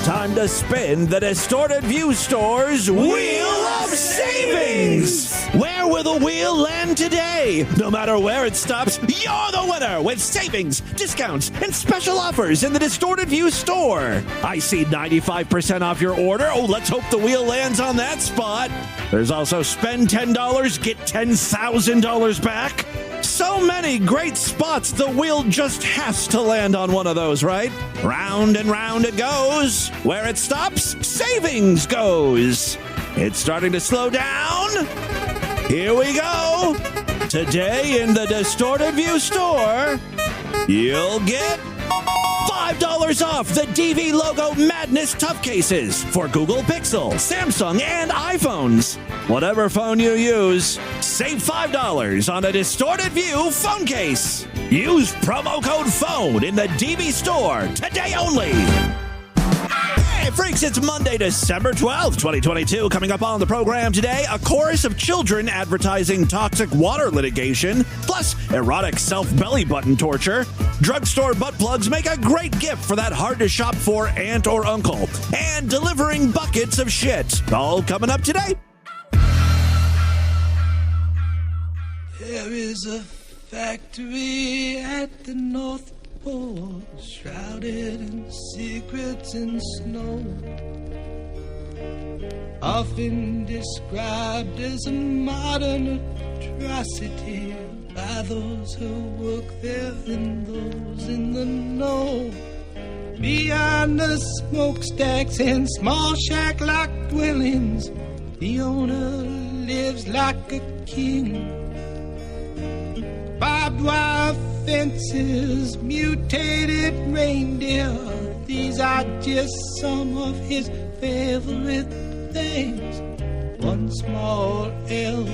It's time to spin the Distorted View Store's Wheel of Savings! Where will the wheel land today? No matter where it stops, you're the winner with savings, discounts, and special offers in the Distorted View Store. I see 95% off your order. Oh, let's hope the wheel lands on that spot. There's also spend $10, get $10,000 back. So many great spots, the wheel just has to land on one of those, right? Round and round it goes. Where it stops, savings goes. It's starting to slow down. Here we go. Today in the Distorted View Store, you'll get $5 off the DV Logo Madness Tough Cases for Google Pixel, Samsung, and iPhones. Whatever phone you use, save $5 on a Distorted View phone case. Use promo code PHONE in the DV Store today only. Hey, freaks, it's Monday, December 12th, 2022. Coming up on the program today, a chorus of children advertising toxic water litigation, plus erotic self-belly button torture. Drugstore butt plugs make a great gift for that hard-to-shop-for aunt or uncle. And delivering buckets of shit. All coming up today. There is a factory at the North Pole, shrouded in secrets and snow, often described as a modern atrocity by those who work there and those in the know. Beyond the smokestacks and small shack-like dwellings, the owner lives like a king. Barbed wire fences, mutated reindeer, these are just some of his favorite things. One small elf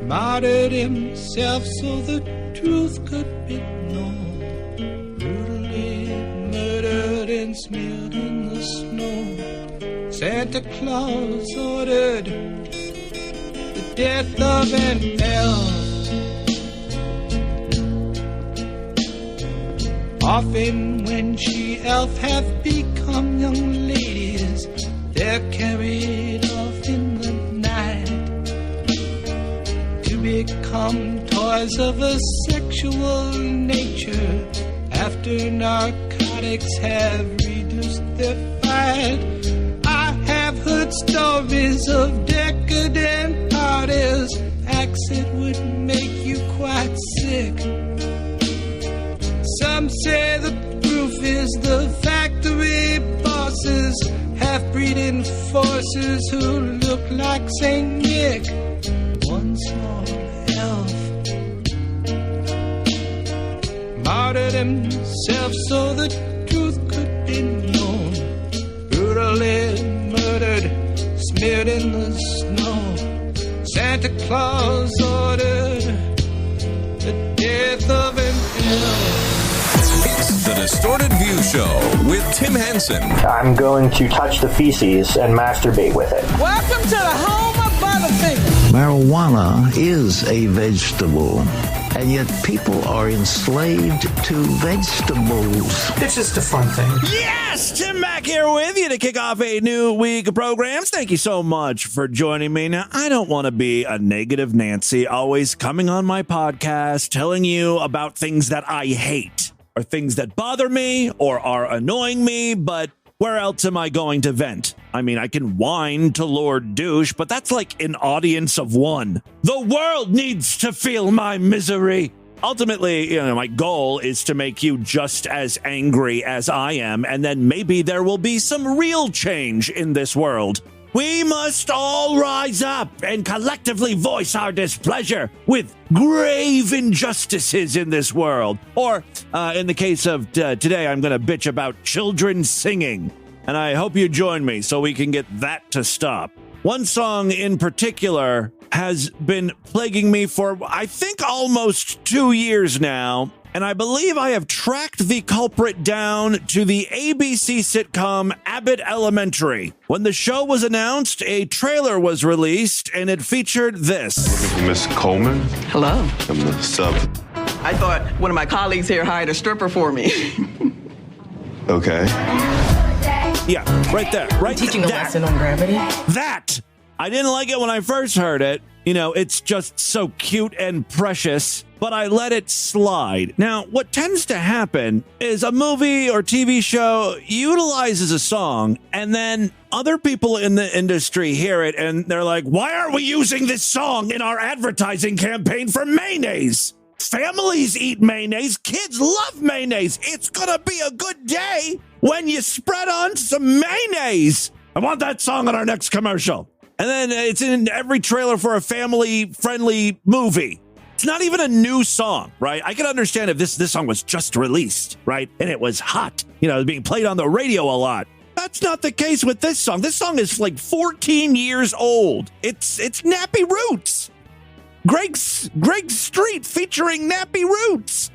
martyred himself so the truth could be known. Brutally murdered and smeared in the snow. Santa Claus ordered death of an elf. Often when she-elf have become young ladies, they're carried off in the night to become toys of a sexual nature after narcotics have reduced their fight. I have heard stories of decadent artists. Acid would make you quite sick. Some say the proof is the factory bosses, half-breeding forces who look like Saint Nick. One small elf martyred himself so the truth could be known. Brutally murdered, smeared in the snow. Santa Claus ordered the death of an elf. It's the Distorted View Show with Tim Henson. I'm going to touch the feces and masturbate with it. Welcome to the home of Butterfinger. Marijuana is a vegetable, and yet people are enslaved to vegetables. It's just a fun thing. Yes, Tim back here with you to kick off a new week of programs. Thank you so much for joining me. Now, I don't want to be a negative Nancy, always coming on my podcast, telling you about things that I hate, or things that bother me, or are annoying me, but where else am I going to vent? I mean, I can whine to Lord Douche, but that's like an audience of one. The world needs to feel my misery. Ultimately, my goal is to make you just as angry as I am, and then maybe there will be some real change in this world. We must all rise up and collectively voice our displeasure with grave injustices in this world. Or, in the case of today, I'm going to bitch about children singing. And I hope you join me so we can get that to stop. One song in particular has been plaguing me for, I think, almost 2 years now. And I believe I have tracked the culprit down to the ABC sitcom Abbott Elementary. When the show was announced, a trailer was released, and it featured this. Looking for Miss Coleman? Hello. I'm the sub. I thought one of my colleagues here hired a stripper for me. Okay. Yeah, right there. Right Teaching a there. lesson on gravity. That! I didn't like it when I first heard it. You know, it's just so cute and precious, but I let it slide. Now, what tends to happen is a movie or TV show utilizes a song, and then other people in the industry hear it, and they're like, why aren't we using this song in our advertising campaign for mayonnaise? Families eat mayonnaise. Kids love mayonnaise. It's gonna be a good day when you spread on some mayonnaise. I want that song on our next commercial. And then it's in every trailer for a family-friendly movie. It's not even a new song, right? I can understand if this song was just released, right? And it was hot, you know, being played on the radio a lot. That's not the case with this song. This song is like 14 years old. It's Nappy Roots. Greg Street featuring Nappy Roots.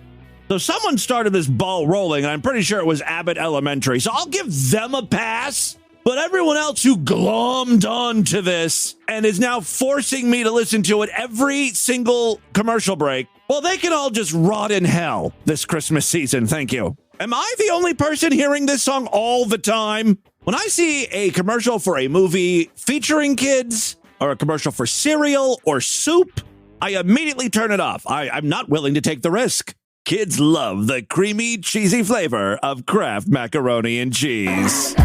So someone started this ball rolling, and I'm pretty sure it was Abbott Elementary. So I'll give them a pass. But everyone else who glommed onto this and is now forcing me to listen to it every single commercial break, well, they can all just rot in hell this Christmas season. Thank you. Am I the only person hearing this song all the time? When I see a commercial for a movie featuring kids or a commercial for cereal or soup, I immediately turn it off. I'm not willing to take the risk. Kids love the creamy, cheesy flavor of Kraft macaroni and cheese.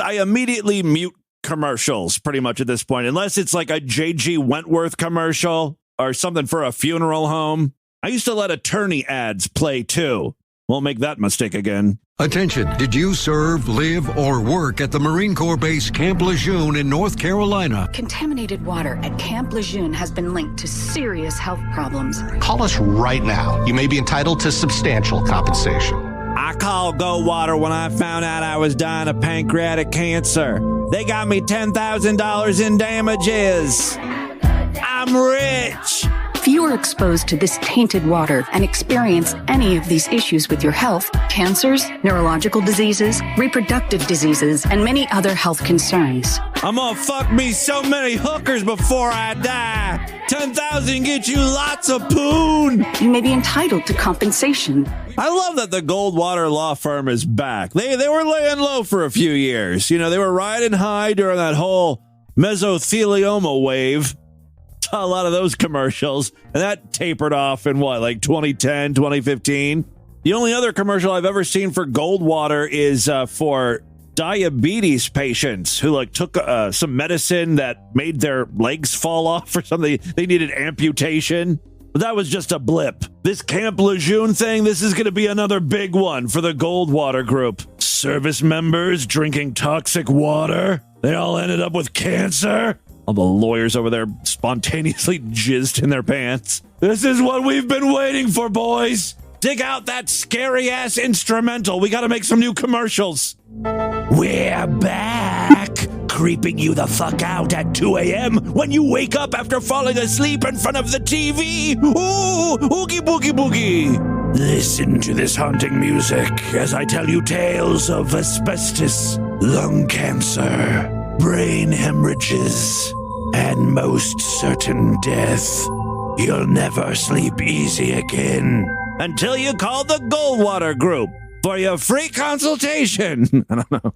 I immediately mute commercials pretty much at this point, unless it's like a J.G. Wentworth commercial or something for a funeral home. I used to let attorney ads play too. Won't make that mistake again. Attention, did you serve, live, or work at the Marine Corps Base Camp Lejeune in North Carolina? Contaminated water at Camp Lejeune has been linked to serious health problems. Call us right now. You may be entitled to substantial compensation. I called Goldwater when I found out I was dying of pancreatic cancer. They got me $10,000 in damages. I'm rich. If you are exposed to this tainted water and experience any of these issues with your health, cancers, neurological diseases, reproductive diseases, and many other health concerns, I'm gonna fuck me so many hookers before I die. 10,000 get you lots of poon. you may be entitled to compensation. I love that the Goldwater law firm is back. They were laying low for a few years. You know, they were riding high during that whole mesothelioma wave. Saw a lot of those commercials, and that tapered off in what, like 2010, 2015? The only other commercial I've ever seen for Goldwater is for diabetes patients who like took some medicine that made their legs fall off or something. They needed amputation. But that was just a blip. This Camp Lejeune thing, this is going to be another big one for the Goldwater group. Service members drinking toxic water. They all ended up with cancer. All the lawyers over there spontaneously jizzed in their pants. This is what we've been waiting for, boys. Dig out that scary-ass instrumental. We got to make some new commercials. We're back, creeping you the fuck out at 2 a.m. when you wake up after falling asleep in front of the TV. Ooh, oogie boogie boogie. Listen to this haunting music as I tell you tales of asbestos, lung cancer, brain hemorrhages, and most certain death. You'll never sleep easy again until you call the Goldwater Group for your free consultation. I don't know.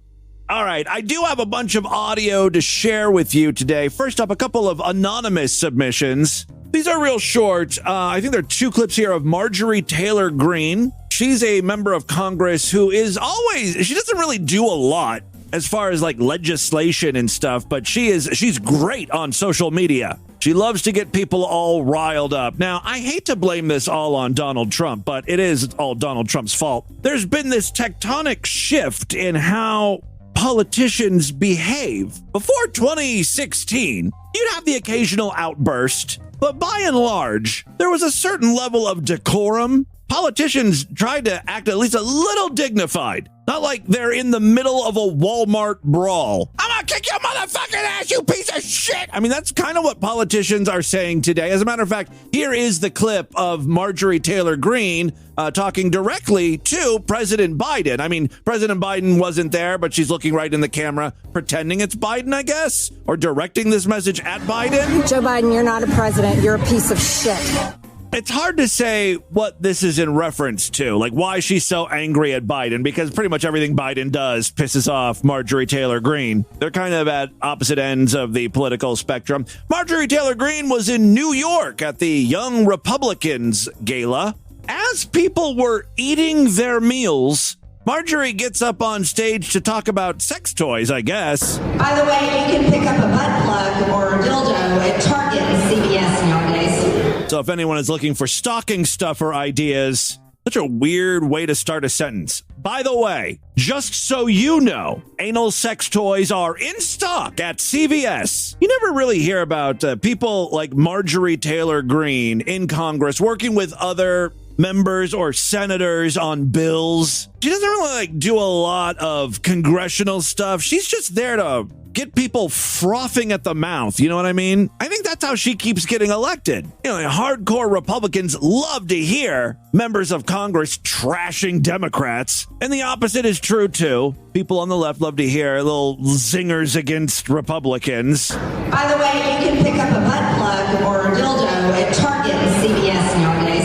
All right, I do have a bunch of audio to share with you today. First up, a couple of anonymous submissions. These are real short. I think there are two clips here of Marjorie Taylor Greene. She's a member of Congress who is always, she doesn't really do a lot as far as like legislation and stuff, but she's great on social media. She loves to get people all riled up. Now, I hate to blame this all on Donald Trump, but it is all Donald Trump's fault. There's been this tectonic shift in how politicians behave. Before 2016, you'd have the occasional outburst, but by and large, there was a certain level of decorum. Politicians tried to act at least a little dignified. Not like they're in the middle of a Walmart brawl. I'm gonna kick your motherfucking ass, you piece of shit! I mean, that's kind of what politicians are saying today. As a matter of fact, here is the clip of Marjorie Taylor Greene talking directly to President Biden. I mean, President Biden wasn't there, but she's looking right in the camera, pretending it's Biden, I guess, or directing this message at Biden. Joe Biden, you're not a president. You're a piece of shit. It's hard to say what this is in reference to, like why she's so angry at Biden, because pretty much everything Biden does pisses off Marjorie Taylor Greene. They're kind of at opposite ends of the political spectrum. Marjorie Taylor Greene was in New York at the Young Republicans Gala. As people were eating their meals, Marjorie gets up on stage to talk about sex toys, I guess. By the way, you can pick up a butt plug or a dildo at Target and CVS nowadays. So if anyone is looking for stocking stuffer ideas, such a weird way to start a sentence. By the way, just so you know, anal sex toys are in stock at CVS. You never really hear about people like Marjorie Taylor Greene in Congress working with other members or senators on bills. She doesn't really do a lot of congressional stuff. She's just there to get people frothing at the mouth. You know what I mean? I think that's how she keeps getting elected. You know, hardcore Republicans love to hear members of Congress trashing Democrats. And the opposite is true, too. People on the left love to hear little zingers against Republicans. By the way, you can pick up a butt plug or a dildo at Target and CVS nowadays.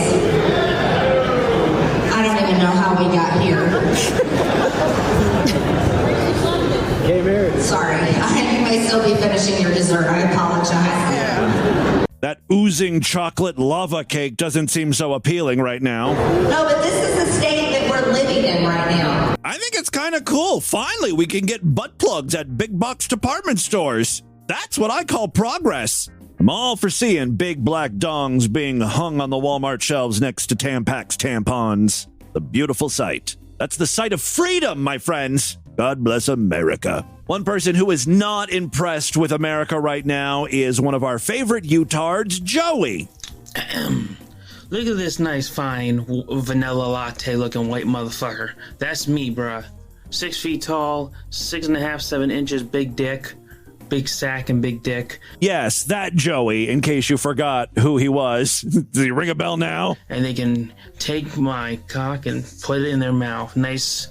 I don't even know how we got here. Sorry, you may still be finishing your dessert. I apologize. That oozing chocolate lava cake doesn't seem so appealing right now. No, but this is the state that we're living in right now. I think it's kind of cool. Finally, we can get butt plugs at big box department stores. That's what I call progress. I'm all for seeing big black dongs being hung on the Walmart shelves next to Tampax tampons. The beautiful sight. That's the sight of freedom, my friends. God bless America. One person who is not impressed with America right now is one of our favorite Youtards, Joey. Look at this nice, fine, vanilla latte looking white motherfucker. That's me, bruh. 6 feet tall, 6.5, 7 inches, big dick, big sack and big dick. Yes, that Joey, in case you forgot who he was. Does he ring a bell now? And they can take my cock and put it in their mouth. Nice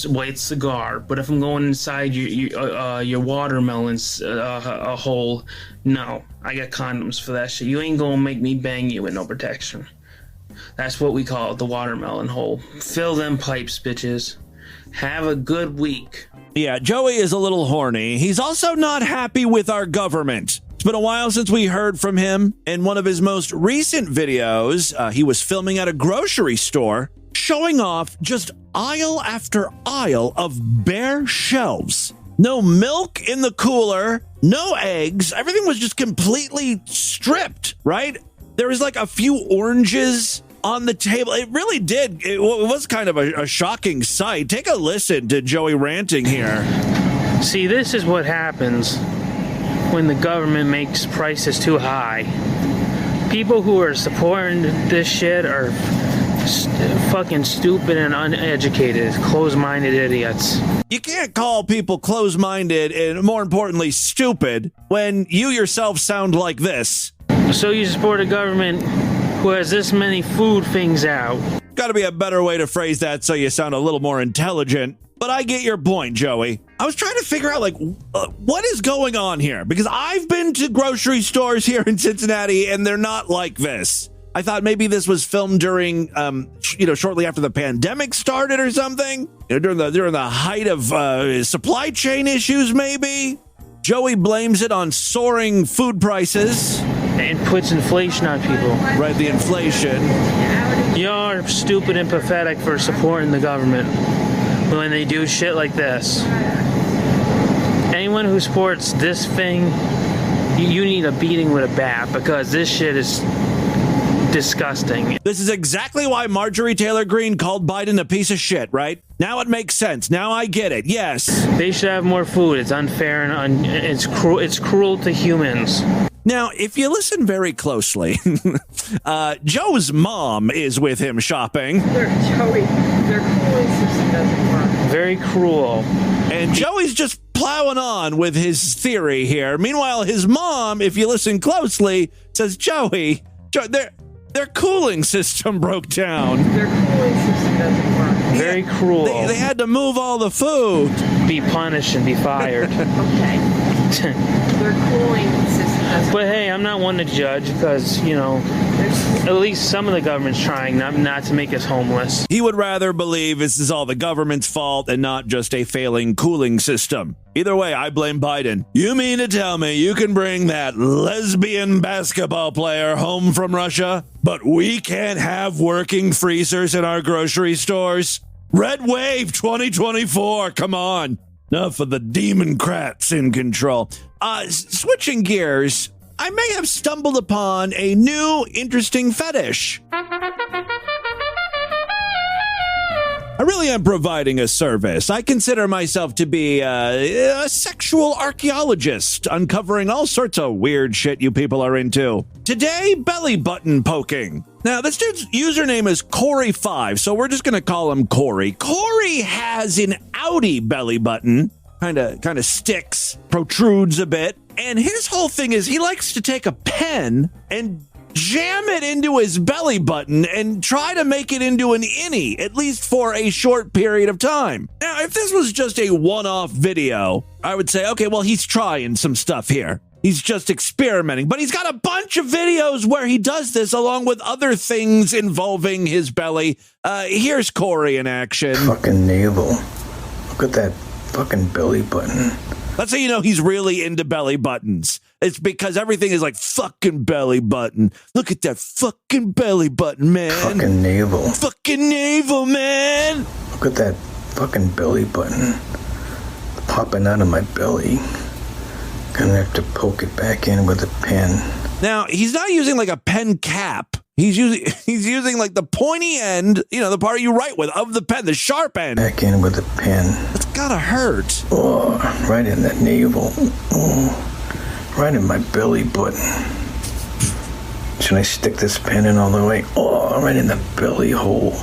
white cigar. But if I'm going inside your watermelon's a hole, no, I got condoms for that shit. You ain't gonna make me bang you with no protection. That's what we call it, the watermelon hole. Fill them pipes, bitches. Have a good week. Yeah, Joey is a little horny. He's also not happy with our government. It's been a while since we heard from him. In one of his most recent videos, he was filming at a grocery store, showing off just aisle after aisle of bare shelves. No milk in the cooler, no eggs. Everything was just completely stripped, right? There was like a few oranges on the table. It really did. It was kind of a shocking sight. Take a listen to Joey ranting here. See, this is what happens when the government makes prices too high. People who are supporting this shit are fucking stupid and uneducated, closed-minded idiots. You can't call people closed-minded and, more importantly, stupid when you yourself sound like this. So you support a government who has this many food things out. Gotta be a better way to phrase that so you sound a little more intelligent. But I get your point, Joey. I was trying to figure out, what is going on here? Because I've been to grocery stores here in Cincinnati, and they're not like this. I thought maybe this was filmed during, shortly after the pandemic started or something. During the height of supply chain issues, maybe. Joey blames it on soaring food prices. And puts inflation on people. Right, the inflation. You're stupid and pathetic for supporting the government when they do shit like this. Anyone who supports this thing, you need a beating with a bat, because this shit is disgusting. This is exactly why Marjorie Taylor Greene called Biden a piece of shit, right? Now it makes sense. Now I get it. Yes. They should have more food. It's unfair and it's cruel. It's cruel to humans. Now, if you listen very closely, Joe's mom is with him shopping. Their cooling system doesn't work. Very cruel. And Joey's just plowing on with his theory here. Meanwhile, his mom, if you listen closely, says, Joey, their cooling system broke down. Their cooling system doesn't work. Very cruel. They had to move all the food. Be punished and be fired. Okay. Their cooling system doesn't work. But hey, I'm not one to judge because, Their cooling At least some of the government's trying not to make us homeless. He would rather believe this is all the government's fault and not just a failing cooling system. Either way, I blame Biden. You mean to tell me you can bring that lesbian basketball player home from Russia, but we can't have working freezers in our grocery stores? Red Wave 2024, come on. Enough of the Democrats in control. Switching gears, I may have stumbled upon a new interesting fetish. I really am providing a service. I consider myself to be a sexual archaeologist, uncovering all sorts of weird shit you people are into. Today, belly button poking. Now, this dude's username is Corey5, so we're just going to call him Corey. Corey has an outie belly button, kind of sticks, protrudes a bit, and his whole thing is he likes to take a pen and jam it into his belly button and try to make it into an innie, at least for a short period of time. Now, if this was just a one-off video, I would say, okay, well, he's trying some stuff here. He's just experimenting, but he's got a bunch of videos where he does this along with other things involving his belly. Here's Corey in action. Fucking navel. Look at that fucking belly button. That's how you know he's really into belly buttons. It's because everything is like fucking belly button. Look at that fucking belly button, man. Fucking navel. Fucking navel, man. Look at that fucking belly button popping out of my belly. Gonna have to poke it back in with a pen. Now, he's not using like a pen cap. He's using like the pointy end, you know, the part you write with of the pen, the sharp end. Back in with a pen. It's gotta hurt. Oh, right in the navel. Oh, right in my belly button. Should I stick this pen in all the way? Oh, right in the belly hole.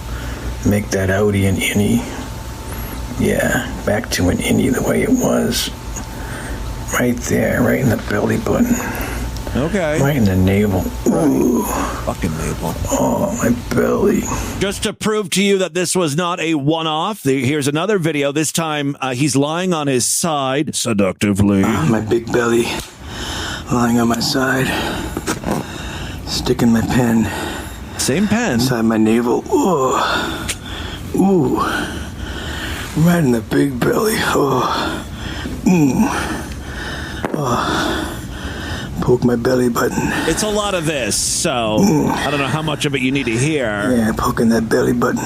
Make that outie an innie. Yeah, back to an innie the way it was. Right there, right in the belly button. Okay. Right in the navel. Ooh. Fucking navel. Oh, my belly. Just to prove to you that this was not a one-off, here's another video. This time, he's lying on his side, seductively. My big belly. Lying on my side. Sticking my pen. Same pen. Inside my navel. Ooh. Ooh. Right in the big belly. Oh. Oh. Poke my belly button. It's a lot of this, so I don't know how much of it you need to hear. Yeah, poking that belly button.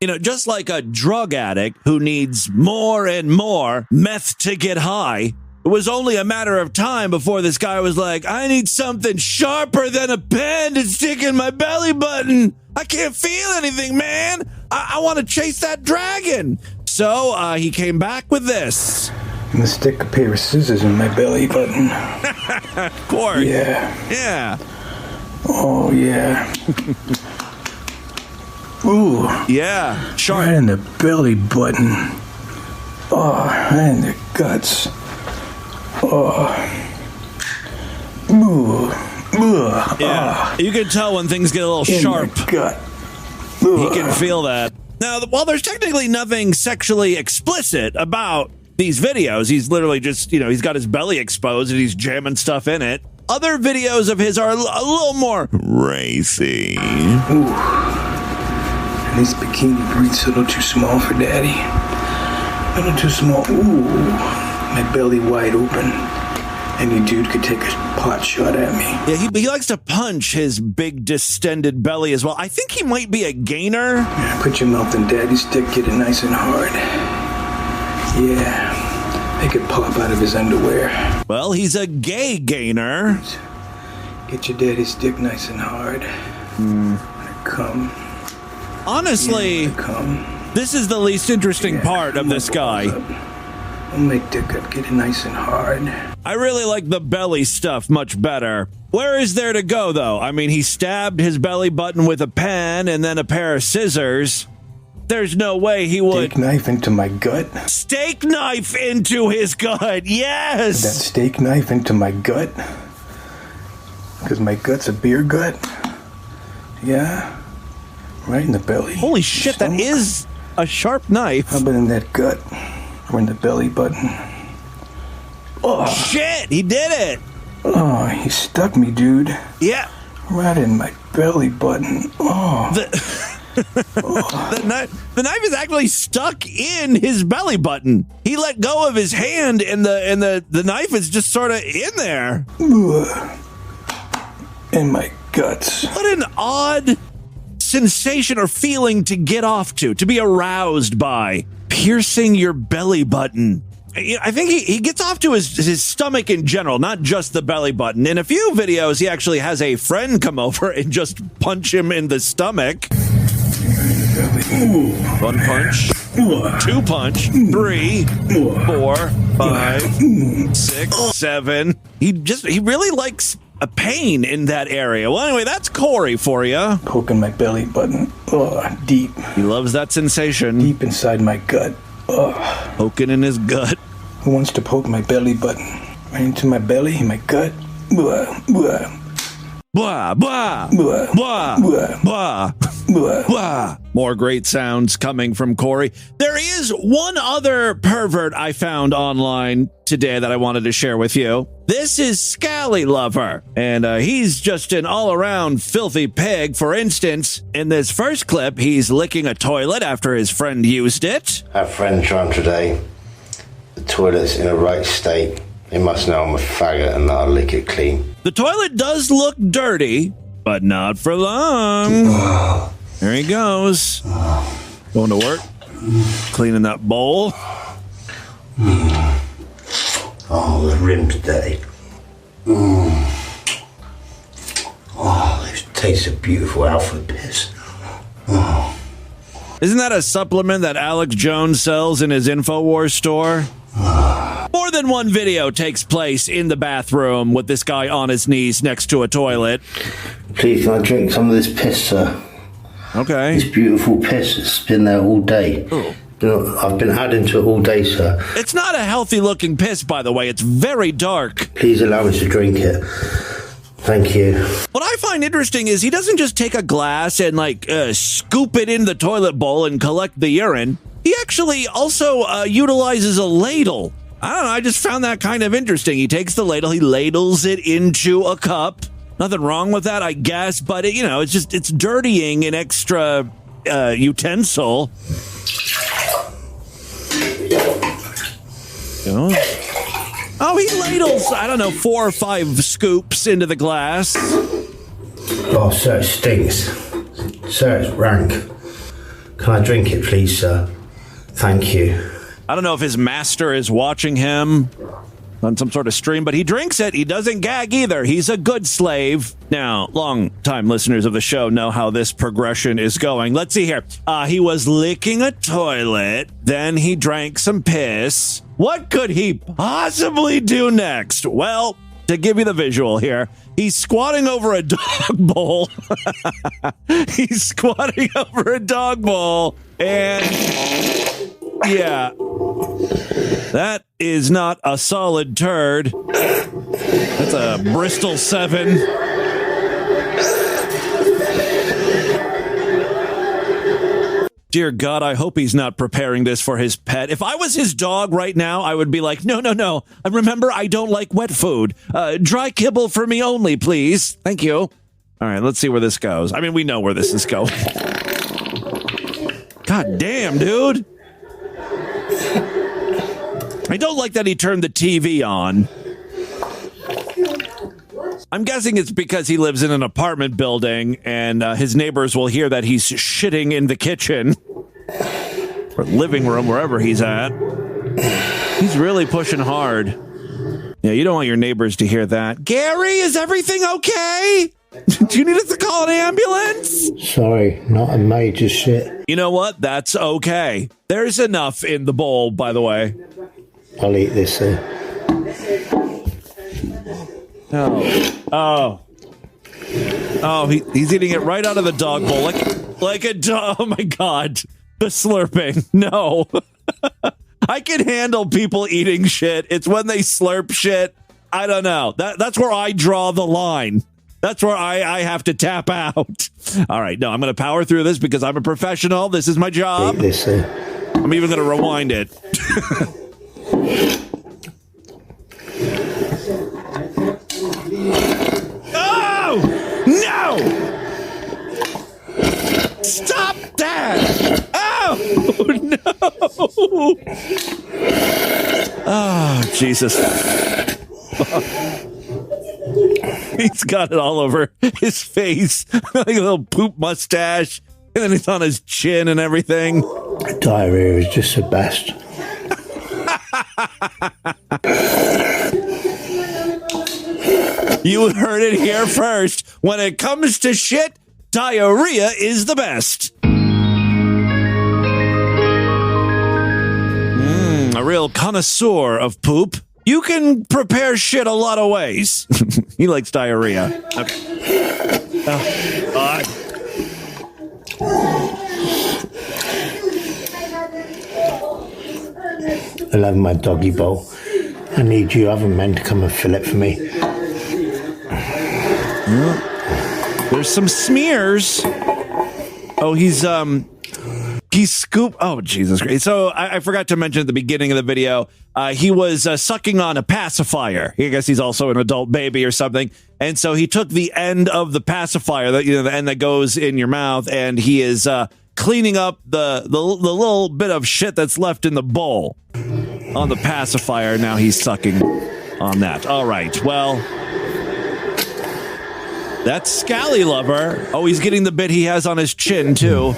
You know, just like a drug addict who needs more and more meth to get high, it was only a matter of time before this guy was like, I need something sharper than a pen to stick in my belly button. I can't feel anything, man. I want to chase that dragon. So he came back with this. I'm gonna stick a pair of scissors in my belly button. Of course. Yeah. Yeah. Oh, yeah. Ooh. Yeah. Sharp. Right in the belly button. Oh, right in the guts. Oh. Ooh. Ooh. Yeah. You can tell when things get a little in sharp. My gut. He can feel that. Now, while there's technically nothing sexually explicit about these videos, he's literally just, you know, he's got his belly exposed and he's jamming stuff in it. Other videos of his are a little more racy. Ooh. These bikini briefs a little too small for daddy. A little too small. Ooh. My belly wide open. Any dude could take a pot shot at me. Yeah, he likes to punch his big distended belly as well. I think he might be a gainer. Yeah, put your mouth in daddy's dick, get it nice and hard. Yeah, make it pop out of his underwear. Well, he's a gay gainer. Get your daddy's dick nice and hard. Come. Honestly, this is the least interesting part of this guy. I'll make dick up, get it nice and hard. I really like the belly stuff much better. Where is there to go, though? I mean, he stabbed his belly button with a pen and then a pair of scissors. There's no way he would... Steak knife into my gut? Steak knife into his gut, yes! That steak knife into my gut? Because my gut's a beer gut? Yeah? Right in the belly. Holy shit, that is a sharp knife. How about in that gut? Or in the belly button? Oh! Shit, he did it! Oh, he stuck me, dude. Yeah. Right in my belly button. Oh. The knife is actually stuck in his belly button. He let go of his hand, and the knife is just sort of in there. In my guts. What an odd sensation or feeling to get off to be aroused by. Piercing your belly button. I think he gets off to his stomach in general, not just the belly button. In a few videos, he actually has a friend come over and just punch him in the stomach. 1 punch, 2 punch, 3, 4, 5, 6, 7. He really likes a pain in that area. Well, anyway, that's Corey for you. Poking my belly button. Oh, deep. He loves that sensation. Deep inside my gut. Oh. Poking in his gut. Who wants to poke my belly button? Right into my belly, my gut. Blah, blah. Blah, blah, blah, blah, blah, blah, blah. More great sounds coming from Corey. There is one other pervert I found online today that I wanted to share with you. This is Scally Lover, and he's just an all-around filthy pig. For instance, in this first clip, he's licking a toilet after his friend used it. I have friends around today. The toilet's in a right state. They must know I'm a faggot and that I'll lick it clean. The toilet does look dirty, but not for long. There he goes. Going to work. Cleaning that bowl. Oh, the rim's dirty. Oh, it tastes of beautiful alpha piss. Oh. Isn't that a supplement that Alex Jones sells in his InfoWars store? More than one video takes place in the bathroom with this guy on his knees next to a toilet. Please, can I drink some of this piss, sir? Okay. This beautiful piss has been there all day. Ooh. I've been adding to it all day, sir. It's not a healthy looking piss, by the way. It's very dark. Please allow me to drink it. Thank you. What I find interesting is he doesn't just take a glass and scoop it in the toilet bowl and collect the urine. He actually also utilizes a ladle. I don't know, I just found that kind of interesting. He takes the ladle, he ladles it into a cup. Nothing wrong with that, I guess, but it's dirtying an extra utensil. Oh, he ladles, 4 or 5 scoops into the glass. Oh, sir, it stinks. Sir, it's rank. Can I drink it, please, sir? Thank you. I don't know if his master is watching him on some sort of stream, but he drinks it. He doesn't gag either. He's a good slave. Now, long-time listeners of the show know how this progression is going. Let's see here. He was licking a toilet. Then he drank some piss. What could he possibly do next? Well, to give you the visual here, he's squatting over a dog bowl. He's squatting over a dog bowl. And yeah, that is not a solid turd. That's a Bristol 7. Dear God, I hope he's not preparing this for his pet. If I was his dog right now, I would be like, no. Remember, I don't like wet food. Dry kibble for me only, please. Thank you. All right, let's see where this goes. I mean, we know where this is going. God damn, dude. I don't like that he turned the TV on. I'm guessing it's because he lives in an apartment building and his neighbors will hear that he's shitting in the kitchen or living room, wherever he's at. He's really pushing hard. Yeah, you don't want your neighbors to hear that. Gary, is everything okay? Do you need us to call an ambulance? Sorry, not a major shit. You know what? That's okay. There's enough in the bowl, by the way. I'll eat this here. Oh, he's eating it right out of the dog bowl, like a dog. Oh my God, the slurping. No, I can handle people eating shit. It's when they slurp shit. I don't know. That's where I draw the line. That's where I have to tap out. All right, no, I'm going to power through this because I'm a professional. This is my job. Eat this here. I'm even going to rewind it. Oh! No! Stop that! Oh, no! Oh, Jesus. He's got it all over his face, like a little poop mustache, and then it's on his chin and everything. Diarrhea is just the best. You heard it here first. When it comes to shit, diarrhea is the best. A real connoisseur of poop. You can prepare shit a lot of ways. He likes diarrhea. Okay. I love my doggy bowl. I need you other men to come and fill it for me. There's some smears. Oh, he's scooped. Oh, Jesus Christ. So I forgot to mention at the beginning of the video, he was sucking on a pacifier. I guess he's also an adult baby or something. And so he took the end of the pacifier, that, the end that goes in your mouth, and he is cleaning up the little bit of shit that's left in the bowl on the pacifier. Now he's sucking on that. All right. Well, that's Scally Lover. Oh, he's getting the bit he has on his chin, too.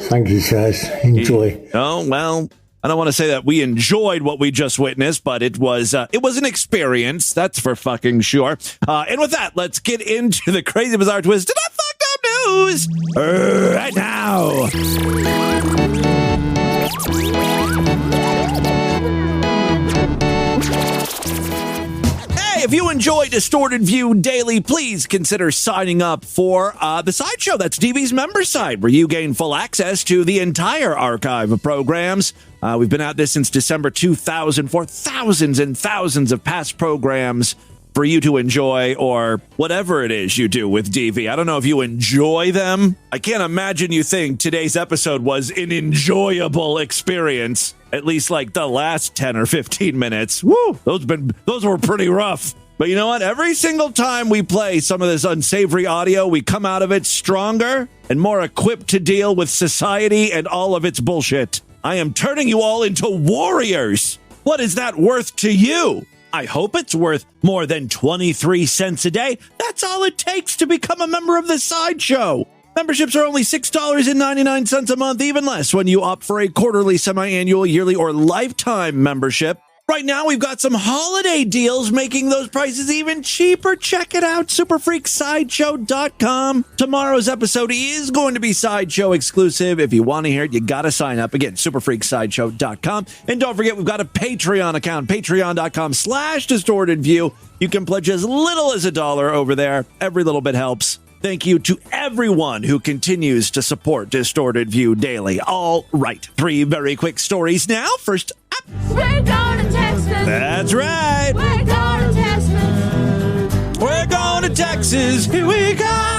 Thank you, sirs. Enjoy. Oh, well, I don't want to say that we enjoyed what we just witnessed, but it was an experience. That's for fucking sure. And with that, let's get into the crazy, bizarre twist of fucked up news right now. If you enjoy Distorted View Daily, please consider signing up for the Sideshow. That's DV's member site, where you gain full access to the entire archive of programs. We've been at this since December 2004. Thousands and thousands of past programs for you to enjoy, or whatever it is you do with DV. I don't know if you enjoy them. I can't imagine you think today's episode was an enjoyable experience. At least like the last 10 or 15 minutes. Woo! Those were pretty rough. But you know what? Every single time we play some of this unsavory audio, we come out of it stronger and more equipped to deal with society and all of its bullshit. I am turning you all into warriors. What is that worth to you? I hope it's worth more than 23 cents a day. That's all it takes to become a member of the Sideshow. Memberships are only $6.99 a month, even less when you opt for a quarterly, semi-annual, yearly, or lifetime membership. Right now, we've got some holiday deals making those prices even cheaper. Check it out, superfreaksideshow.com. Tomorrow's episode is going to be Sideshow exclusive. If you want to hear it, you got to sign up. Again, superfreaksideshow.com. And don't forget, we've got a Patreon account, patreon.com/distortedview. You can pledge as little as $1 over there. Every little bit helps. Thank you to everyone who continues to support Distorted View Daily. All right, 3 very quick stories now. First up. We're going to Texas. That's right. We're going to Texas. We're going to Texas. Here we come.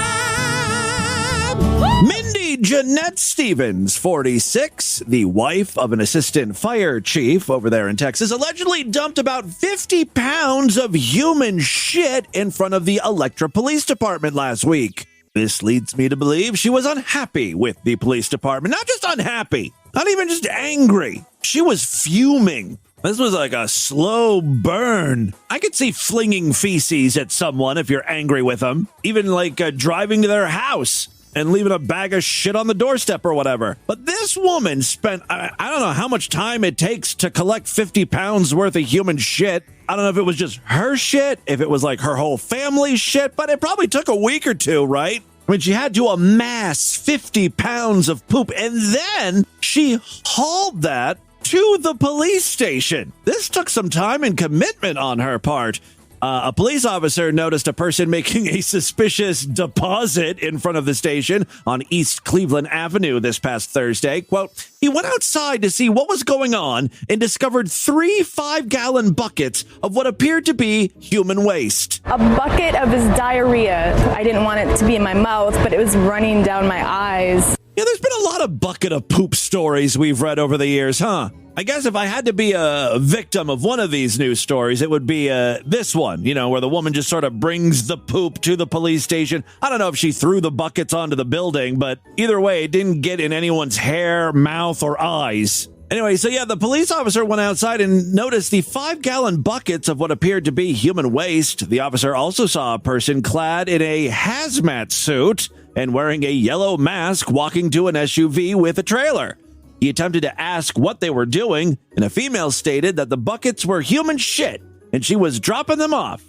Mindy Jeanette Stevens, 46, the wife of an assistant fire chief over there in Texas, allegedly dumped about 50 pounds of human shit in front of the Electra Police Department last week. This leads me to believe she was unhappy with the police department. Not just unhappy, not even just angry. She was fuming. This was like a slow burn. I could see flinging feces at someone if you're angry with them. Even like driving to their house and leaving a bag of shit on the doorstep or whatever. But this woman spent, I don't know how much time it takes to collect 50 pounds worth of human shit. I don't know if it was just her shit, if it was like her whole family's shit, but it probably took a week or two, right? I mean, she had to amass 50 pounds of poop, and then she hauled that to the police station. This took some time and commitment on her part. A police officer noticed a person making a suspicious deposit in front of the station on East Cleveland Avenue this past Thursday. Quote, he went outside to see what was going on and discovered 3 5-gallon buckets of what appeared to be human waste. A bucket of his diarrhea. I didn't want it to be in my mouth, but it was running down my eyes. Yeah, there's been a lot of bucket of poop stories we've read over the years, huh? I guess if I had to be a victim of one of these news stories, it would be this one, where the woman just sort of brings the poop to the police station. I don't know if she threw the buckets onto the building, but either way, it didn't get in anyone's hair, mouth, or eyes. Anyway, so yeah, the police officer went outside and noticed the 5-gallon buckets of what appeared to be human waste. The officer also saw a person clad in a hazmat suit and wearing a yellow mask walking to an SUV with a trailer. He attempted to ask what they were doing, and a female stated that the buckets were human shit, and she was dropping them off.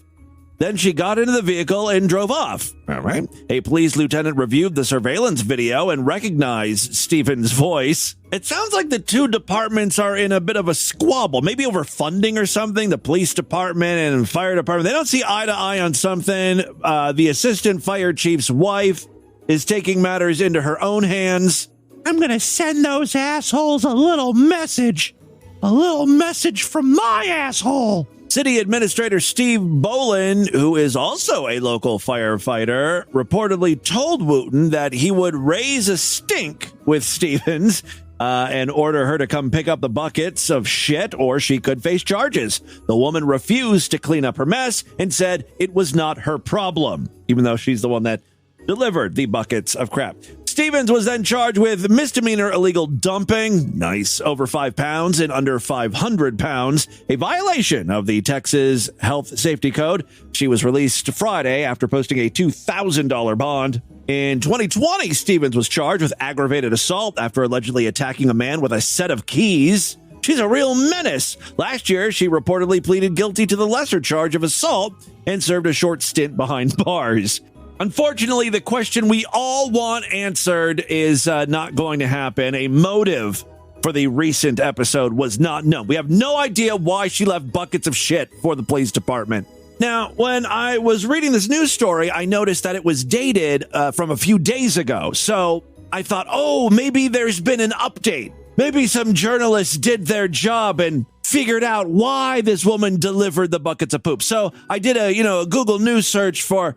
Then she got into the vehicle and drove off. All right. A police lieutenant reviewed the surveillance video and recognized Stephen's voice. It sounds like the two departments are in a bit of a squabble, maybe over funding or something. The police department and fire department, they don't see eye to eye on something. The assistant fire chief's wife is taking matters into her own hands. I'm going to send those assholes a little message from my asshole. City Administrator Steve Bolin, who is also a local firefighter, reportedly told Wooten that he would raise a stink with Stevens and order her to come pick up the buckets of shit or she could face charges. The woman refused to clean up her mess and said it was not her problem, even though she's the one that delivered the buckets of crap. Stevens was then charged with misdemeanor illegal dumping, nice, over 5 pounds and under 500 pounds, a violation of the Texas Health Safety Code. She was released Friday after posting a $2,000 bond. In 2020, Stevens was charged with aggravated assault after allegedly attacking a man with a set of keys. She's a real menace. Last year, she reportedly pleaded guilty to the lesser charge of assault and served a short stint behind bars. Unfortunately, the question we all want answered is not going to happen. A motive for the recent episode was not known. We have no idea why she left buckets of shit for the police department. Now, when I was reading this news story, I noticed that it was dated from a few days ago. So I thought, maybe there's been an update. Maybe some journalists did their job and figured out why this woman delivered the buckets of poop. So I did a Google News search for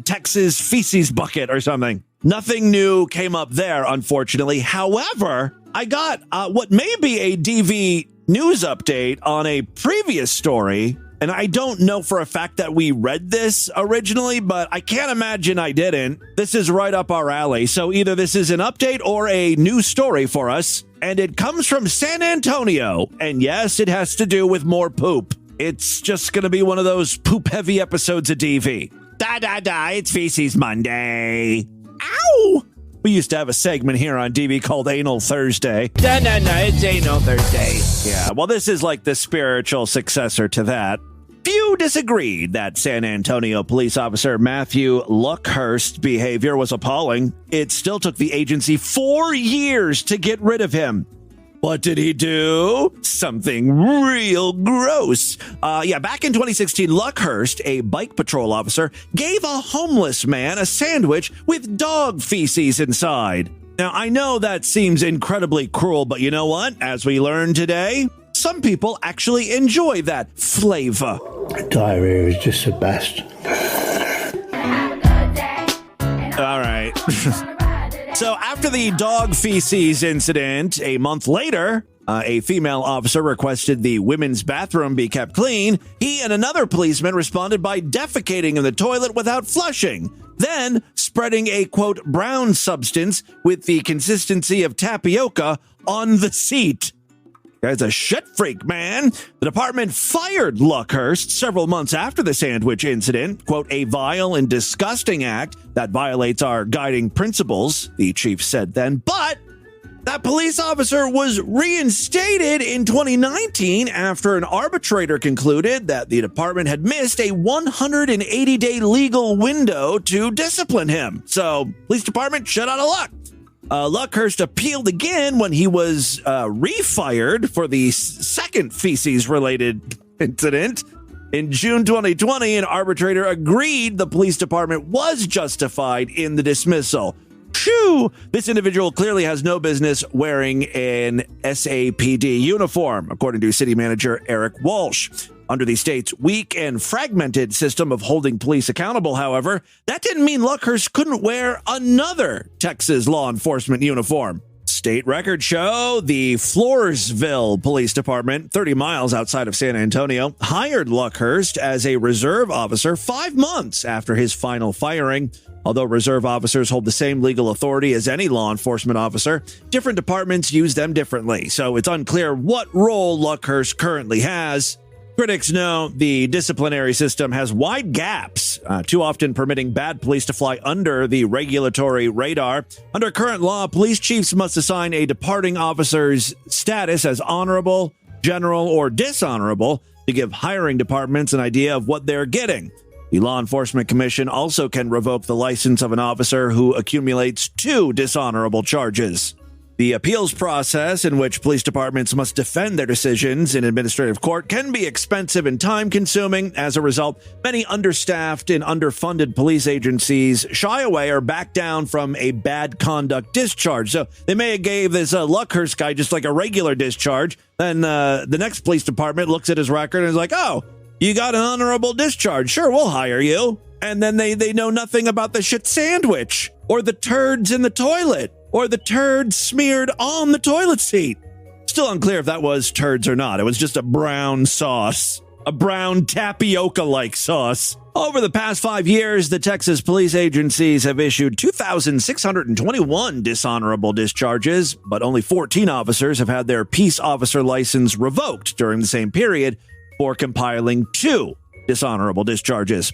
Texas feces bucket or something. Nothing new came up there, unfortunately. However, I got what may be a DV news update on a previous story. And I don't know for a fact that we read this originally, but I can't imagine I didn't. This is right up our alley. So either this is an update or a new story for us. And it comes from San Antonio. And yes, it has to do with more poop. It's just going to be one of those poop-heavy episodes of DV. It's Feces Monday. Ow! We used to have a segment here on DV called Anal Thursday. No, it's Anal Thursday. Yeah, well, this is like the spiritual successor to that. Few disagreed that San Antonio police officer Matthew Luckhurst's behavior was appalling. It still took the agency 4 years to get rid of him. What did he do? Something real gross. Back in 2016, Luckhurst, a bike patrol officer, gave a homeless man a sandwich with dog feces inside. Now, I know that seems incredibly cruel, but you know what? As we learned today, some people actually enjoy that flavor. Diarrhea is just the best. All right. So after the dog feces incident, a month later, a female officer requested the women's bathroom be kept clean. He and another policeman responded by defecating in the toilet without flushing, then spreading a, quote, brown substance with the consistency of tapioca on the seat. Guy's a shit freak, man. The department fired Luckhurst several months after the sandwich incident. Quote, a vile and disgusting act that violates our guiding principles, the chief said then. But that police officer was reinstated in 2019 after an arbitrator concluded that the department had missed a 180-day legal window to discipline him. So, police department shut out of luck. Luckhurst appealed again when he was refired for the second feces-related incident. In June 2020, an arbitrator agreed the police department was justified in the dismissal. Phew! This individual clearly has no business wearing an SAPD uniform, according to city manager Eric Walsh. Under the state's weak and fragmented system of holding police accountable, however, that didn't mean Luckhurst couldn't wear another Texas law enforcement uniform. State records show the Floresville Police Department, 30 miles outside of San Antonio, hired Luckhurst as a reserve officer 5 months after his final firing. Although reserve officers hold the same legal authority as any law enforcement officer, different departments use them differently, so it's unclear what role Luckhurst currently has. Critics know the disciplinary system has wide gaps, too often permitting bad police to fly under the regulatory radar. Under current law, police chiefs must assign a departing officer's status as honorable, general, or dishonorable to give hiring departments an idea of what they're getting. The Law Enforcement Commission also can revoke the license of an officer who accumulates 2 dishonorable charges. The appeals process, in which police departments must defend their decisions in administrative court, can be expensive and time-consuming. As a result, many understaffed and underfunded police agencies shy away or back down from a bad conduct discharge. So they may have gave this Luckhurst guy just like a regular discharge. Then the next police department looks at his record and is like, oh, you got an honorable discharge. Sure, we'll hire you. And then they know nothing about the shit sandwich or the turds in the toilet, or the turd smeared on the toilet seat. Still unclear if that was turds or not. It was just a brown sauce, a brown tapioca-like sauce. Over the past 5 years, the Texas police agencies have issued 2,621 dishonorable discharges, but only 14 officers have had their peace officer license revoked during the same period for compiling 2 dishonorable discharges.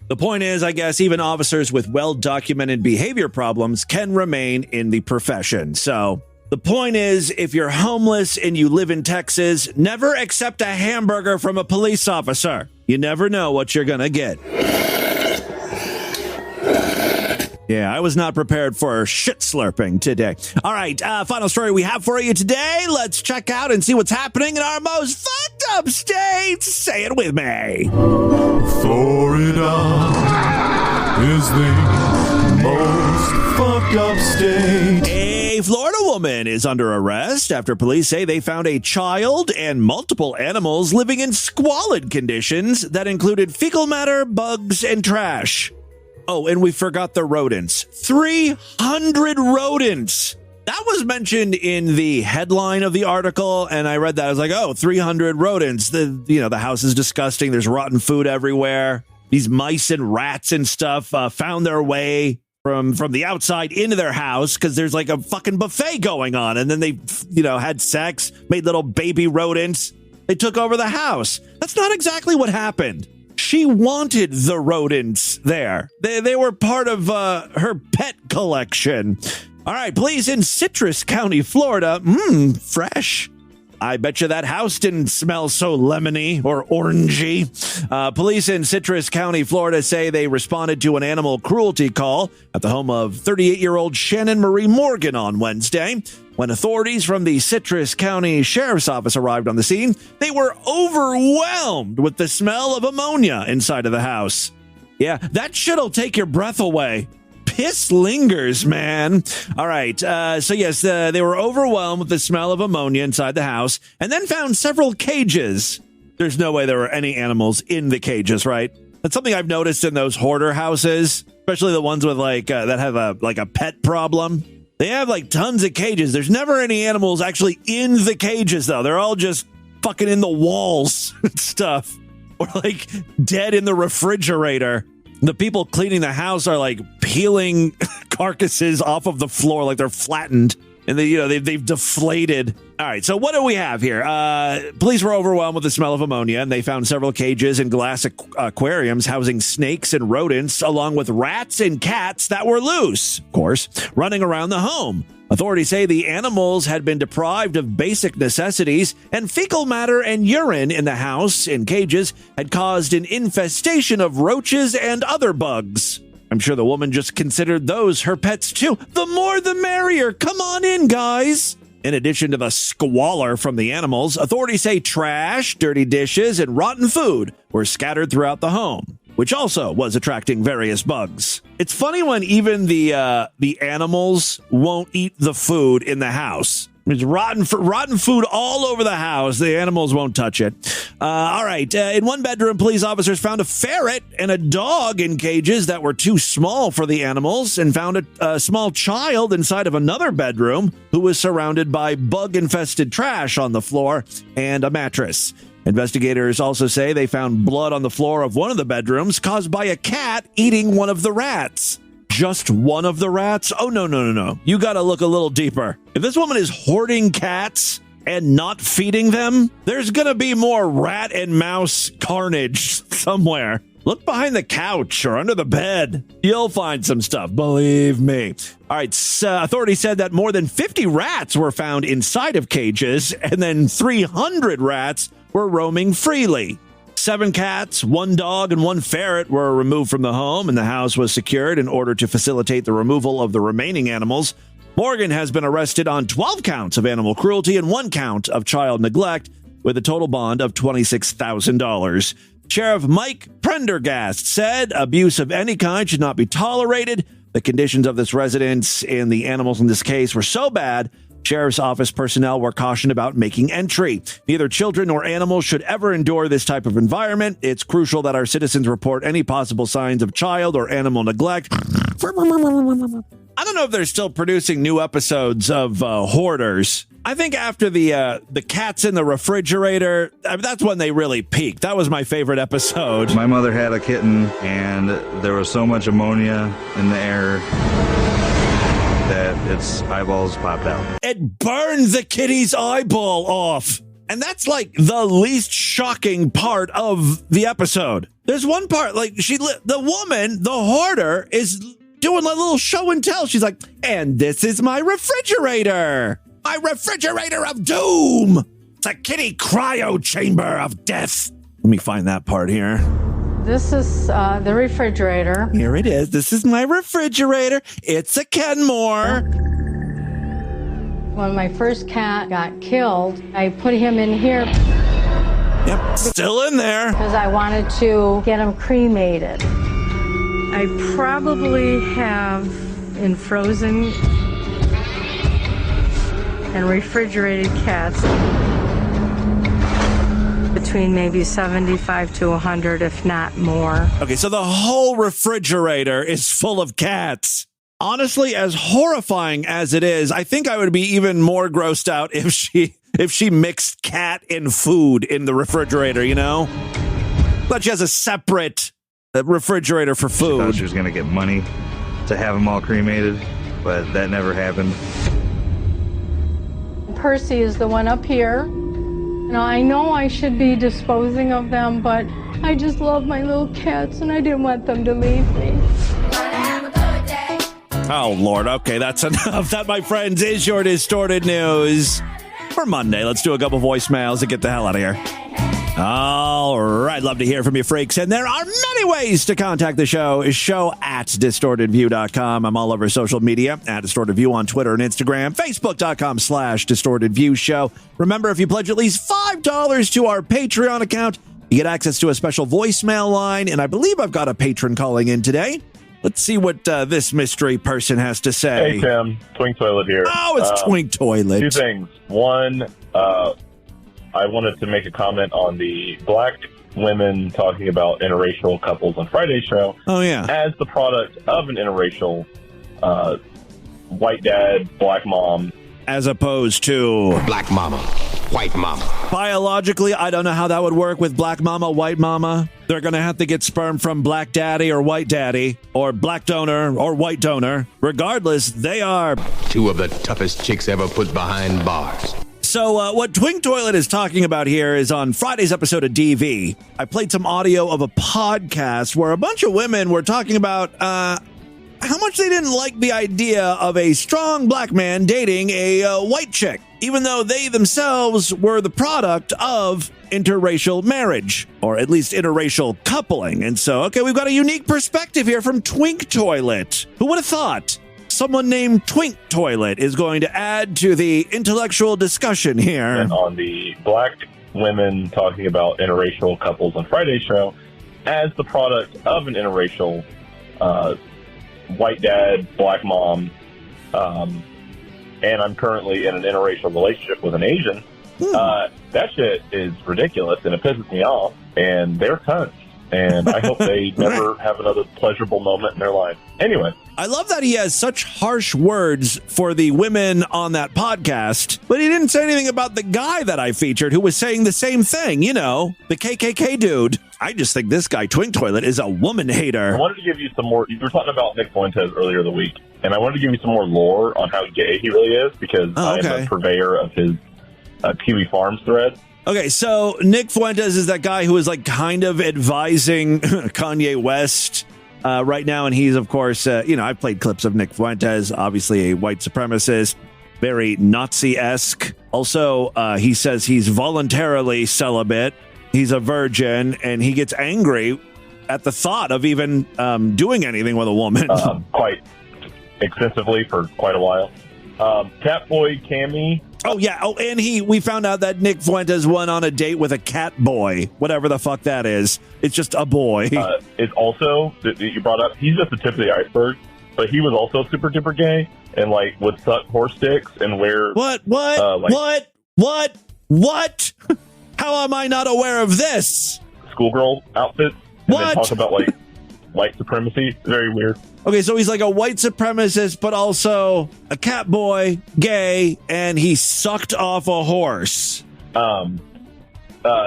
The point is, I guess, even officers with well-documented behavior problems can remain in the profession. So the point is, if you're homeless and you live in Texas, never accept a hamburger from a police officer. You never know what you're going to get. Yeah, I was not prepared for shit slurping today. All right, final story we have for you today. Let's check out and see what's happening in our most fucked up states. Say it with me. Florida is the most fucked up state. A Florida woman is under arrest after police say they found a child and multiple animals living in squalid conditions that included fecal matter, bugs, and trash. Oh, and we forgot the rodents. 300 rodents. That was mentioned in the headline of the article, and I read that. I was like, oh, 300 rodents. The house is disgusting. There's rotten food everywhere. These mice and rats and stuff found their way from the outside into their house because there's like a fucking buffet going on. And then they, had sex, made little baby rodents. They took over the house. That's not exactly what happened. She wanted the rodents there. They were part of her pet collection. All right, police in Citrus County, Florida. Fresh. I bet you that house didn't smell so lemony or orangey. Police in Citrus County, Florida say they responded to an animal cruelty call at the home of 38-year-old Shannon Marie Morgan on Wednesday. When authorities from the Citrus County Sheriff's Office arrived on the scene, they were overwhelmed with the smell of ammonia inside of the house. Yeah, that shit'll take your breath away. Piss lingers, man. All right. So yes, they were overwhelmed with the smell of ammonia inside the house and then found several cages. There's no way there were any animals in the cages, right? That's something I've noticed in those hoarder houses, especially the ones with that have a pet problem. They have tons of cages. There's never any animals actually in the cages, though. They're all just fucking in the walls and stuff, or dead in the refrigerator. The people cleaning the house are peeling carcasses off of the floor like they're flattened, and they've deflated. All right, so what do we have here? Police were overwhelmed with the smell of ammonia, and they found several cages and glass aquariums housing snakes and rodents, along with rats and cats that were loose, of course, running around the home. Authorities say the animals had been deprived of basic necessities, and fecal matter and urine in the house in cages had caused an infestation of roaches and other bugs. I'm sure the woman just considered those her pets too. The more the merrier. Come on in, guys. In addition to the squalor from the animals, authorities say trash, dirty dishes, and rotten food were scattered throughout the home, which also was attracting various bugs. It's funny when even the animals won't eat the food in the house. There's rotten food all over the house. The animals won't touch it. All right. In one bedroom, police officers found a ferret and a dog in cages that were too small for the animals, and found a small child inside of another bedroom who was surrounded by bug-infested trash on the floor and a mattress. Investigators also say they found blood on the floor of one of the bedrooms caused by a cat eating one of the rats. Just one of the rats? Oh, no. You got to look a little deeper. If this woman is hoarding cats and not feeding them, there's going to be more rat and mouse carnage somewhere. Look behind the couch or under the bed. You'll find some stuff, believe me. All right, authorities said that more than 50 rats were found inside of cages, and then 300 rats were roaming freely. 7 cats, 1 dog, and 1 ferret were removed from the home, and the house was secured in order to facilitate the removal of the remaining animals. Morgan has been arrested on 12 counts of animal cruelty and 1 count of child neglect, with a total bond of $26,000. Sheriff Mike Prendergast said abuse of any kind should not be tolerated. The conditions of this residence and the animals in this case were so bad, Sheriff's Office personnel were cautioned about making entry. Neither children nor animals should ever endure this type of environment. It's crucial that our citizens report any possible signs of child or animal neglect. I don't know if they're still producing new episodes of Hoarders. I think after the cats in the refrigerator, that's when they really peaked. That was my favorite episode. My mother had a kitten, and there was so much ammonia in the air that its eyeballs popped out. It burned the kitty's eyeball off. And that's like the least shocking part of the episode. There's one part, like the woman, the hoarder, is doing a little show and tell. She's like, and this is my refrigerator. My refrigerator of doom. It's a kitty cryo chamber of death. Let me find that part here. This is the refrigerator. Here it is. This is my refrigerator. It's a Kenmore. When my first cat got killed, I put him in here. Yep, still in there. Because I wanted to get him cremated. I probably have in frozen and refrigerated cats between maybe 75 to 100, if not more. Okay, so the whole refrigerator is full of cats. Honestly, as horrifying as it is, I think I would be even more grossed out if she mixed cat and food in the refrigerator, you know? But she has a separate refrigerator for food. She thought she was going to get money to have them all cremated, but that never happened. Percy is the one up here. Now, I know I should be disposing of them, but I just love my little cats, and I didn't want them to leave me. Oh, Lord. Okay, that's enough. That, my friends, is your distorted news for Monday. Let's do a couple voicemails and get the hell out of here. All right. Love to hear from you, freaks. And there are many ways to contact the show. show@distortedview.com. I'm all over social media at Distorted View on Twitter and Instagram. Facebook.com/Distorted View Show. Remember, if you pledge at least $5 to our Patreon account, you get access to a special voicemail line. And I believe I've got a patron calling in today. Let's see what this mystery person has to say. Hey, Tim. Twink Toilet here. Oh, it's Twink Toilet. 2 things. One, I wanted to make a comment on the black women talking about interracial couples on Friday's show. Oh, yeah. As the product of an interracial white dad, black mom. As opposed to black mama, white mama. Biologically, I don't know how that would work with black mama, white mama. They're going to have to get sperm from black daddy or white daddy or black donor or white donor. Regardless, they are 2 of the toughest chicks ever put behind bars. So what Twink Toilet is talking about here is on Friday's episode of DV, I played some audio of a podcast where a bunch of women were talking about how much they didn't like the idea of a strong black man dating a white chick, even though they themselves were the product of interracial marriage, or at least interracial coupling. And so, okay, we've got a unique perspective here from Twink Toilet. Who would have thought someone named Twink Toilet is going to add to the intellectual discussion here? And on the black women talking about interracial couples on Friday's show, as the product of an interracial white dad, black mom and I'm currently in an interracial relationship with an Asian, that shit is ridiculous, and it pisses me off, and they're cunts. And I hope they never have another pleasurable moment in their life. Anyway. I love that he has such harsh words for the women on that podcast, but he didn't say anything about the guy that I featured who was saying the same thing, you know, the KKK dude. I just think this guy, Twink Toilet, is a woman hater. I wanted to give you some more. You were talking about Nick Fuentes earlier the week, and I wanted to give you some more lore on how gay he really is, because I am a purveyor of his Kiwi Farms thread. Okay, so Nick Fuentes is that guy who is like kind of advising Kanye West right now. And he's, of course, I've played clips of Nick Fuentes, obviously a white supremacist, very Nazi-esque. Also, he says he's voluntarily celibate. He's a virgin, and he gets angry at the thought of even doing anything with a woman. Quite extensively for quite a while. Catboy Cammy. Oh, yeah. Oh, and we found out that Nick Fuentes went on a date with a cat boy, whatever the fuck that is. It's just a boy. It's also, that you brought up, he's just the tip of the iceberg, but he was also super duper gay and like would suck horse dicks and wear. What? How am I not aware of this? Schoolgirl outfits. And what? Then talk about like white supremacy. Very weird. Okay, so he's like a white supremacist, but also a cat boy, gay, and he sucked off a horse.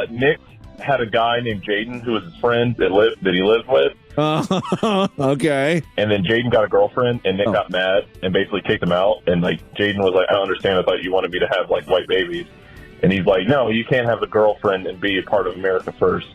Nick had a guy named Jaden who was his friend that he lived with. Okay. And then Jaden got a girlfriend, and Nick got mad and basically kicked him out. And like Jaden was like, "I don't understand. I thought you wanted me to have like white babies." And he's like, "No, you can't have a girlfriend and be a part of America first."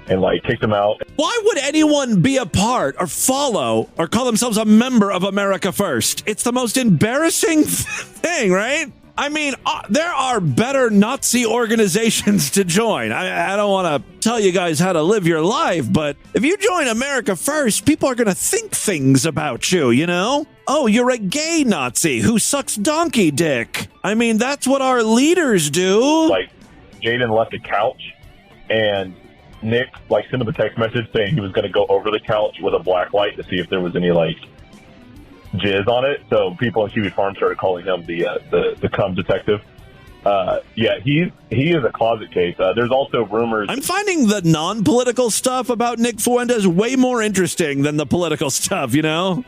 And like kicked him out. Why would anyone be a part or follow or call themselves a member of America First? It's the most embarrassing thing, right? I mean, there are better Nazi organizations to join. I don't want to tell you guys how to live your life, but if you join America First, people are going to think things about you, you know? Oh, you're a gay Nazi who sucks donkey dick. I mean, that's what our leaders do. Like, Jaden left a couch, and Nick like sent him a text message saying he was going to go over the couch with a black light to see if there was any like jizz on it. So people in Kiwi Farm started calling him the cum detective. Yeah, he is a closet case. There's also rumors. I'm finding the non-political stuff about Nick Fuentes way more interesting than the political stuff, you know?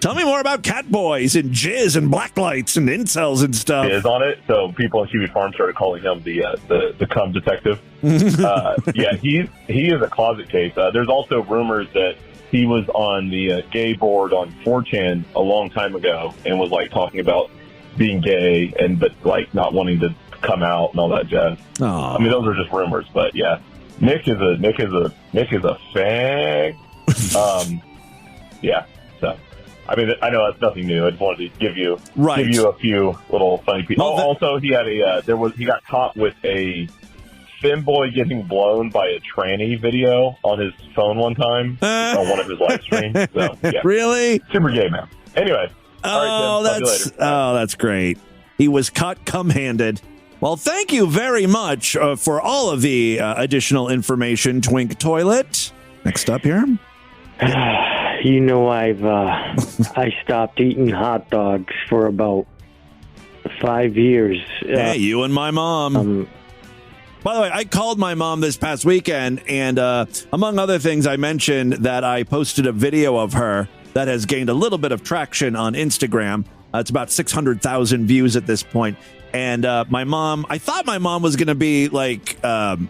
Tell me more about cat boys and jizz and black lights and incels and stuff. Jizz on it. So people in Kiwi Farm started calling him the cum detective. Yeah, he is a closet case. There's also rumors that he was on the gay board on 4chan a long time ago and was like talking about being gay but like not wanting to come out and all that jazz. Aww. I mean, those are just rumors, but yeah, Nick is a fag. Yeah. So, I mean, I know that's nothing new. I just wanted to give you a few little funny pieces. Also, he had he got caught with a femboy getting blown by a tranny video on his phone one time on one of his live streams. So, yeah. Really? Super gay, man. Anyway. Oh, that's great. He was caught cum-handed. Well, thank you very much for all of the additional information, Twink Toilet. Next up here. You know, I stopped eating hot dogs for about 5 years. Hey, you and my mom. By the way, I called my mom this past weekend, and among other things, I mentioned that I posted a video of her that has gained a little bit of traction on Instagram. It's about 600,000 views at this point. And my mom, I thought my mom was going to be like kind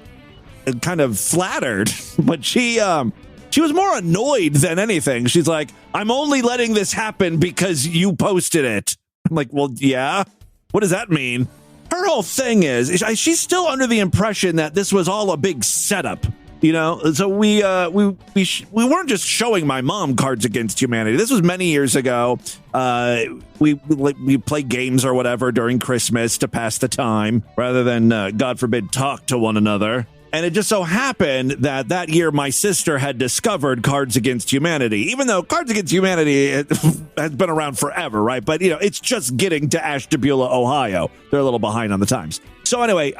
of flattered, but she was more annoyed than anything. She's like, "I'm only letting this happen because you posted it." I'm like, "Well, yeah. What does that mean?" Her whole thing is she's still under the impression that this was all a big setup. You know, so we weren't just showing my mom Cards Against Humanity. This was many years ago. We play games or whatever during Christmas to pass the time rather than, God forbid, talk to one another. And it just so happened that year my sister had discovered Cards Against Humanity, even though Cards Against Humanity has been around forever, right? But, you know, it's just getting to Ashtabula, Ohio. They're a little behind on the times. So anyway,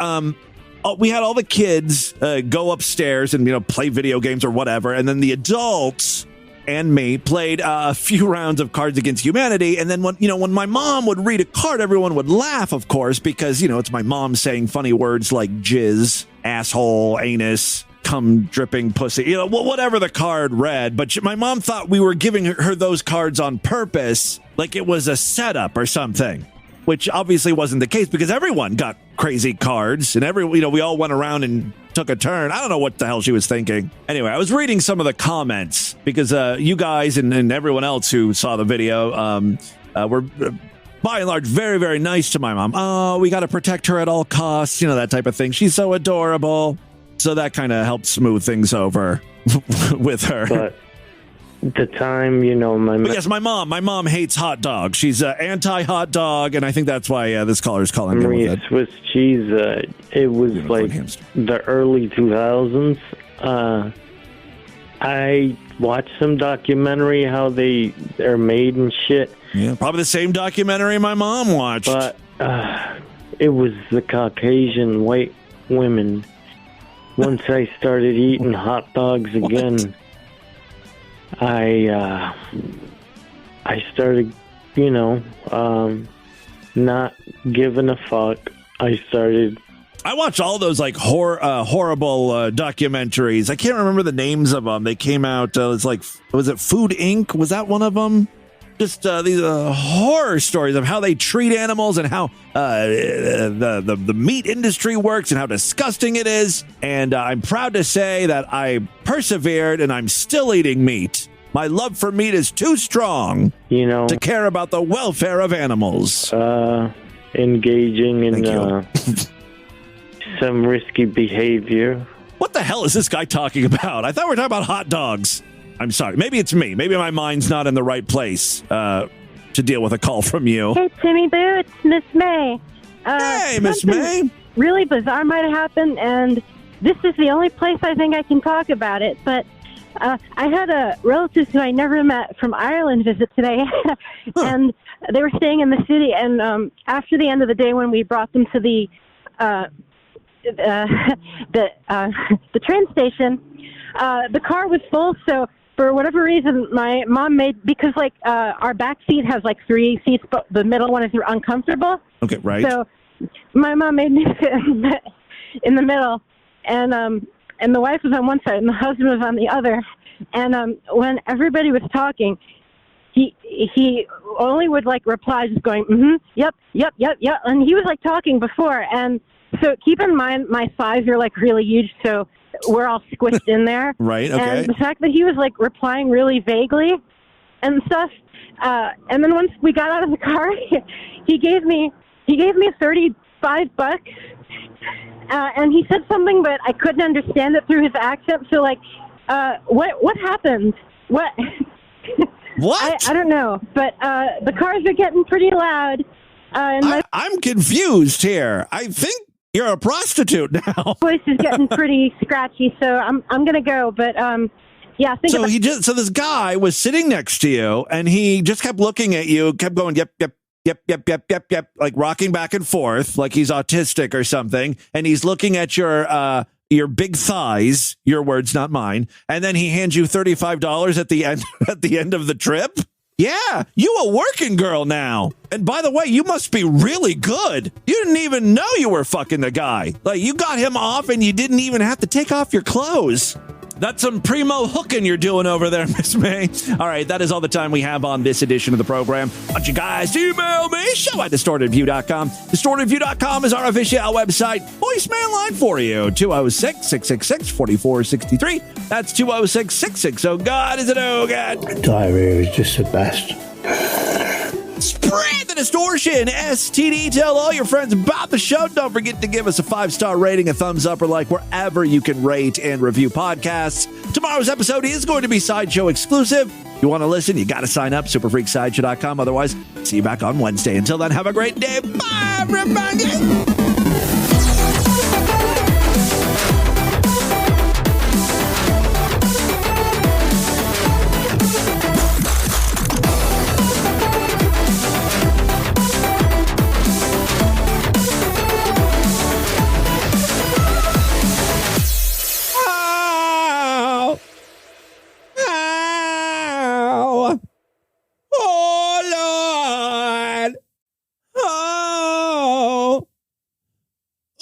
we had all the kids go upstairs and, you know, play video games or whatever. And then the adults and me played a few rounds of Cards Against Humanity. And then when my mom would read a card, everyone would laugh, of course, because, it's my mom saying funny words like jizz, asshole, anus, cum dripping pussy, whatever the card read. But my mom thought we were giving her those cards on purpose, like it was a setup or something, which obviously wasn't the case because everyone got crazy cards and we all went around and took a turn. I don't know what the hell she was thinking. Anyway, I was reading some of the comments because you guys and everyone else who saw the video were by and large very, very nice to my mom. Oh, we got to protect her at all costs, that type of thing. She's so adorable. So that kind of helped smooth things over with her. But the time, my mom hates hot dogs. She's anti-hot dog, and I think that's why this caller's calling me with it. Swiss cheese, it was like the early 2000s. I watched some documentary how they're made and shit. Yeah, probably the same documentary my mom watched. But it was the Caucasian white women. Once I started eating hot dogs again, I started, not giving a fuck. I watched all those horrible documentaries. I can't remember the names of them. They came out. Was it Food Inc.? Was that one of them? Just these horror stories of how they treat animals and how the meat industry works and how disgusting it is. And I'm proud to say that I persevered and I'm still eating meat. My love for meat is too strong, to care about the welfare of animals. Engaging in some risky behavior. What the hell is this guy talking about? I thought we were talking about hot dogs. I'm sorry. Maybe it's me. Maybe my mind's not in the right place to deal with a call from you. Hey, Timmy Boo, it's Miss May. Hey, Miss May. Really bizarre might have happened, and this is the only place I think I can talk about it. But I had a relative who I never met from Ireland visit today, and they were staying in the city. And after the end of the day, when we brought them to the train station, the car was full, so for whatever reason, my mom because our back seat has 3 seats, but the middle one is uncomfortable. Okay, right. So my mom made me sit in the middle, and the wife was on one side and the husband was on the other. And when everybody was talking, he only would reply just going, yep, and he was talking before. And so keep in mind, my thighs are really huge, so we're all squished in there. Right, okay. And the fact that he was replying really vaguely and stuff. And then once we got out of the car, he gave me $35. And he said something, but I couldn't understand it through his accent. So what happened? What? What? I don't know. But the cars are getting pretty loud. I'm confused here. I think you're a prostitute now. Voice is getting pretty scratchy, so I'm gonna go. But yeah. So this guy was sitting next to you, and he just kept looking at you, kept going, yep, like rocking back and forth, like he's autistic or something, and he's looking at your big thighs. Your words, not mine. And then he hands you $35 at the end of the trip. Yeah, you a working girl now. And by the way, you must be really good. You didn't even know you were fucking the guy. You got him off and you didn't even have to take off your clothes. That's some primo hooking you're doing over there, Miss May. All right, that is all the time we have on this edition of the program. Why don't you guys email me, show@distortedview.com. Distortedview.com is our official website. Voicemail line for you, 206-666-4463. That's 206-660. Oh, God, is it oh, God? Diarrhea is just the best. Spread the distortion, STD. Tell all your friends about the show. Don't forget to give us a 5-star rating, a thumbs up, or like wherever you can rate and review podcasts. Tomorrow's episode is going to be Sideshow exclusive. If you want to listen, you got to sign up, superfreaksideshow.com. Otherwise, see you back on Wednesday. Until then, have a great day. Bye, everybody.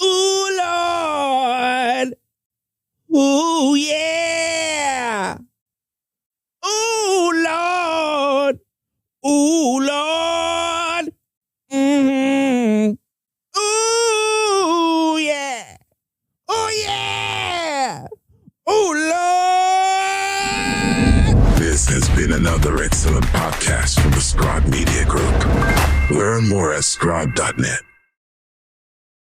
Ooh, Lord. Ooh, yeah. Ooh, Lord. Ooh, Lord. Mm-hmm. Ooh, yeah. Oh, yeah. Ooh, Lord. This has been another excellent podcast from the Scribe Media Group. Learn more at scribe.net.